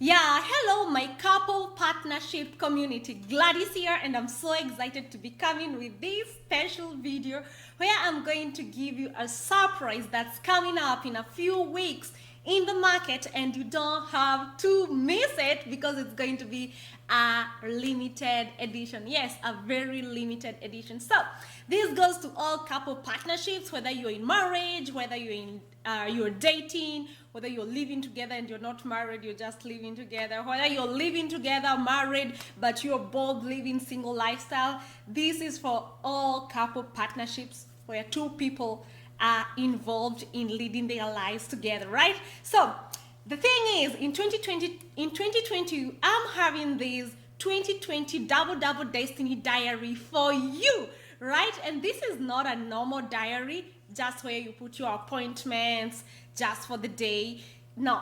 Yeah, hello, my couple partnership community. Gladys here, and I'm so excited to be coming with this special video where I'm going to give you a surprise that's coming up in a few weeks in the market, and you don't have to miss it because it's going to be a limited edition. Yes, a very limited edition. So this goes to all couple partnerships, whether you're in marriage, whether you're dating, whether you're living together and you're not married, you're just living together, whether you're living together married but you're both living single lifestyle. This is for all couple partnerships where two people are involved in leading their lives together, right? So the thing is, in 2020, I'm having this 2020 double destiny diary for you, right? And this is not a normal diary just where you put your appointments just for the day. No,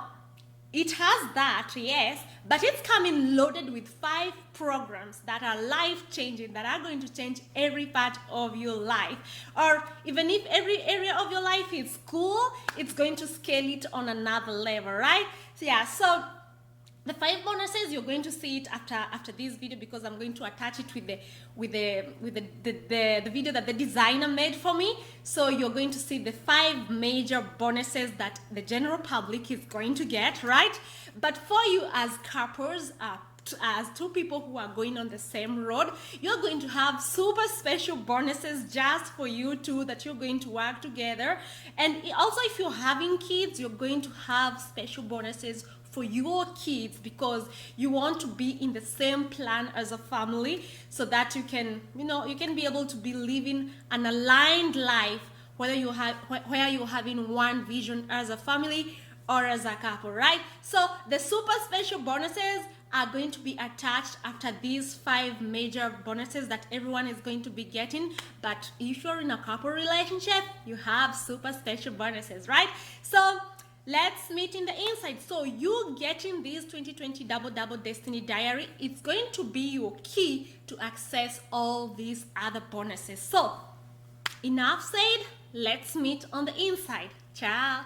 it has that, yes, but it's coming loaded with 5 programs that are life-changing, that are going to change every part of your life. Or even if every area of your life is cool, it's going to scale it on another level, right? So yeah, so the 5 bonuses, you're going to see it after this video, because I'm going to attach it with the video that the designer made for me. So you're going to see the 5 major bonuses that the general public is going to get, right? But for you as couples, as two people who are going on the same road, you're going to have super special bonuses just for you two, that you're going to work together. And also, if you're having kids, you're going to have special bonuses for your kids, because you want to be in the same plan as a family, so that you can be able to be living an aligned life, where you're having one vision as a family or as a couple, right? So the super special bonuses are going to be attached after these 5 major bonuses that everyone is going to be getting. But if you're in a couple relationship, you have super special bonuses, right? So let's meet in the inside. So you getting this 2020 double destiny diary, it's going to be your key to access all these other bonuses. So enough said, let's meet on the inside. Ciao.